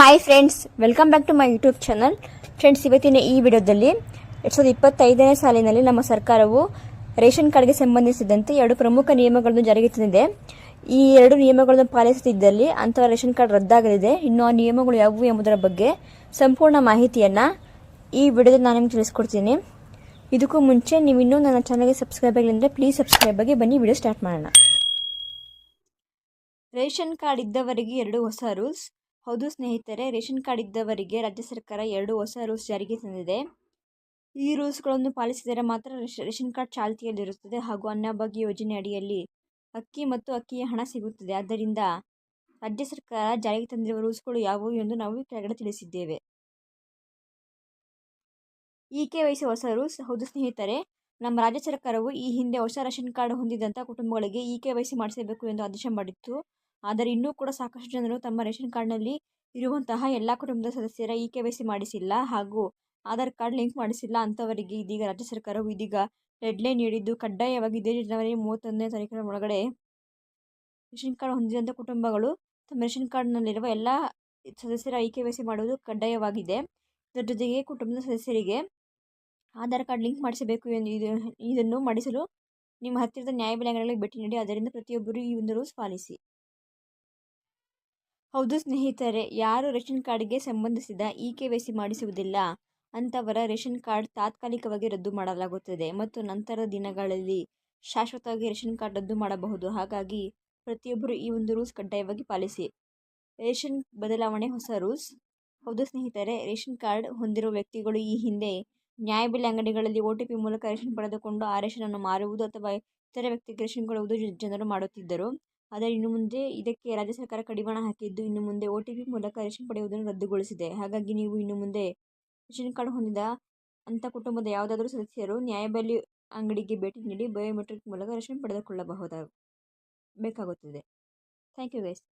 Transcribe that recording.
Hi friends, welcome back to my YouTube channel. Friends, ಇವತ್ತಿನ ಈ ವಿಡಿಯೋದಲ್ಲಿ 2025ನೇ ಸಾಲಿನಲ್ಲಿ ನಮ್ಮ ಸರ್ಕಾರವು ರೇಷನ್ ಕಾರ್ಡ್ಗೆ ಸಂಬಂಧಿಸಿದಂತೆ 2 ಪ್ರಮುಖ ನಿಯಮಗಳನ್ನು ಜಾರಿಗೆ ತಂದಿದೆ. ಈ 2 ನಿಯಮಗಳನ್ನು ಪಾಲಿಸುತ್ತಿದ್ದಲ್ಲಿ ಅಂತಹ ರೇಷನ್ ಕಾರ್ಡ್ ರದ್ದಾಗಲಿದೆ. ಇನ್ನು ಆ ನಿಯಮಗಳು ಯಾವುವು ಎಂಬುದರ ಬಗ್ಗೆ ಸಂಪೂರ್ಣ ಮಾಹಿತಿಯನ್ನು ಈ ವಿಡಿಯೋದಲ್ಲಿ ನಾನು ನಿಮಗೆ ತಿಳಿಸ್ಕೊಡ್ತೀನಿ. ಇದಕ್ಕೂ ಮುಂಚೆ ನೀವು ಇನ್ನೂ ನನ್ನ ಚಾನಲ್ಗೆ ಸಬ್ಸ್ಕ್ರೈಬ್ ಆಗಿಲ್ಲ ಅಂದರೆ ಪ್ಲೀಸ್ ಸಬ್ಸ್ಕ್ರೈಬ್ ಆಗಿ. ಬನ್ನಿ ವಿಡಿಯೋ ಸ್ಟಾರ್ಟ್ ಮಾಡೋಣ. ರೇಷನ್ ಕಾರ್ಡ್ ಇದ್ದವರಿಗೆ 2 ಹೊಸ ರೂಲ್ಸ್. ಹೌದು ಸ್ನೇಹಿತರೆ, ರೇಷನ್ ಕಾರ್ಡ್ ಇದ್ದವರಿಗೆ ರಾಜ್ಯ ಸರ್ಕಾರ 2 ಹೊಸ ರೂಲ್ಸ್ ಜಾರಿಗೆ ತಂದಿದೆ. ಈ ರೂಲ್ಸ್ಗಳನ್ನು ಪಾಲಿಸಿದರೆ ಮಾತ್ರ ರೇಷನ್ ಕಾರ್ಡ್ ಚಾಲ್ತಿಯಲ್ಲಿರುತ್ತದೆ ಹಾಗೂ ಅನ್ನಭಾಗ್ಯ ಯೋಜನೆ ಅಡಿಯಲ್ಲಿ ಅಕ್ಕಿ ಮತ್ತು ಅಕ್ಕಿಯ ಹಣ ಸಿಗುತ್ತದೆ. ಆದ್ದರಿಂದ ರಾಜ್ಯ ಸರ್ಕಾರ ಜಾರಿಗೆ ತಂದಿರುವ ರೂಲ್ಸ್ಗಳು ಯಾವುವು ಎಂದು ನಾವು ಕೆಳಗಡೆ ತಿಳಿಸಿದ್ದೇವೆ. ಇ-ಕೆ-ವೈ-ಸಿ ಹೊಸ ರೂಲ್ಸ್. ಹೌದು ಸ್ನೇಹಿತರೆ, ನಮ್ಮ ರಾಜ್ಯ ಸರ್ಕಾರವು ಈ ಹಿಂದೆ ಹೊಸ ರೇಷನ್ ಕಾರ್ಡ್ ಹೊಂದಿದಂಥ ಕುಟುಂಬಗಳಿಗೆ ಇ-ಕೆ-ವೈ-ಸಿ ಮಾಡಿಸಬೇಕು ಎಂದು ಆದೇಶ ಮಾಡಿತ್ತು. ಆದರೆ ಇನ್ನೂ ಕೂಡ ಸಾಕಷ್ಟು ಜನರು ತಮ್ಮ ರೇಷನ್ ಕಾರ್ಡ್ನಲ್ಲಿ ಇರುವಂತಹ ಎಲ್ಲ ಕುಟುಂಬದ ಸದಸ್ಯರ ಇ-ಕೆ-ವೈ-ಸಿ ಮಾಡಿಸಿಲ್ಲ ಹಾಗೂ ಆಧಾರ್ ಕಾರ್ಡ್ ಲಿಂಕ್ ಮಾಡಿಸಿಲ್ಲ. ಅಂಥವರಿಗೆ ಇದೀಗ ರಾಜ್ಯ ಸರ್ಕಾರವು ಡೆಡ್ಲೈನ್ ನೀಡಿದ್ದು, ಕಡ್ಡಾಯವಾಗಿ ಇದೇ ಜನವರಿ 31ನೇ ತಾರೀಕಿನ ಒಳಗಡೆ ರೇಷನ್ ಕಾರ್ಡ್ ಹೊಂದಿದಂಥ ಕುಟುಂಬಗಳು ತಮ್ಮ ರೇಷನ್ ಕಾರ್ಡ್ನಲ್ಲಿರುವ ಎಲ್ಲ ಸದಸ್ಯರ ಇ-ಕೆ-ವೈ-ಸಿ ಮಾಡುವುದು ಕಡ್ಡಾಯವಾಗಿದೆ. ಇದರ ಜೊತೆಗೆ ಕುಟುಂಬದ ಸದಸ್ಯರಿಗೆ ಆಧಾರ್ ಕಾರ್ಡ್ ಲಿಂಕ್ ಮಾಡಿಸಬೇಕು ಇದನ್ನು ಮಾಡಿಸಲು ನಿಮ್ಮ ಹತ್ತಿರದ ನ್ಯಾಯಬೆಲೆ ಅಂಗಡಿಗಳಿಗೆ ಭೇಟಿ ನೀಡಿ. ಅದರಿಂದ ಪ್ರತಿಯೊಬ್ಬರು ಈ ಒಂದು ರೂಲ್ಸ್ ಪಾಲಿಸಿ. ಹೌದು ಸ್ನೇಹಿತರೆ, ಯಾರು ರೇಷನ್ ಕಾರ್ಡ್ಗೆ ಸಂಬಂಧಿಸಿದ ಇ-ಕೆ-ವೈ-ಸಿ ಮಾಡಿಸುವುದಿಲ್ಲ ಅಂಥವರ ರೇಷನ್ ಕಾರ್ಡ್ ತಾತ್ಕಾಲಿಕವಾಗಿ ರದ್ದು ಮಾಡಲಾಗುತ್ತದೆ ಮತ್ತು ನಂತರದ ದಿನಗಳಲ್ಲಿ ಶಾಶ್ವತವಾಗಿ ರೇಷನ್ ಕಾರ್ಡ್ ರದ್ದು ಮಾಡಬಹುದು. ಹಾಗಾಗಿ ಪ್ರತಿಯೊಬ್ಬರು ಈ ಒಂದು ರೂಲ್ಸ್ ಕಡ್ಡಾಯವಾಗಿ ಪಾಲಿಸಿ. ರೇಷನ್ ಬದಲಾವಣೆ ಹೊಸ ರೂಲ್ಸ್. ಹೌದು ಸ್ನೇಹಿತರೆ, ರೇಷನ್ ಕಾರ್ಡ್ ಹೊಂದಿರುವ ವ್ಯಕ್ತಿಗಳು ಈ ಹಿಂದೆ ನ್ಯಾಯಬೆಲೆ ಅಂಗಡಿಗಳಲ್ಲಿ OTP ಮೂಲಕ ರೇಷನ್ ಪಡೆದುಕೊಂಡು ಆ ರೇಷನನ್ನು ಮಾರುವುದು ಅಥವಾ ಇತರ ವ್ಯಕ್ತಿಗೆ ರೇಷನ್ ಕೊಡುವುದು ಜನರು ಮಾಡುತ್ತಿದ್ದರು. ಆದರೆ ಇನ್ನು ಮುಂದೆ ಇದಕ್ಕೆ ರಾಜ್ಯ ಸರ್ಕಾರ ಕಡಿವಾಣ ಹಾಕಿದ್ದು, ಇನ್ನು ಮುಂದೆ OTP ಮೂಲಕ ರೇಷನ್ ಪಡೆಯುವುದನ್ನು ರದ್ದುಗೊಳಿಸಿದೆ. ಹಾಗಾಗಿ ನೀವು ಇನ್ನು ಮುಂದೆ ರೇಷನ್ ಕಾರ್ಡ್ ಹೊಂದಿದ ಅಂಥ ಕುಟುಂಬದ ಯಾವುದಾದರೂ ಸದಸ್ಯರು ನ್ಯಾಯಬೆಲೆ ಅಂಗಡಿಗೆ ಭೇಟಿ ನೀಡಿ ಬಯೋಮೆಟ್ರಿಕ್ ಮೂಲಕ ರೇಷನ್ ಪಡೆದುಕೊಳ್ಳಬೇಕಾಗುತ್ತದೆ. Thank you guys.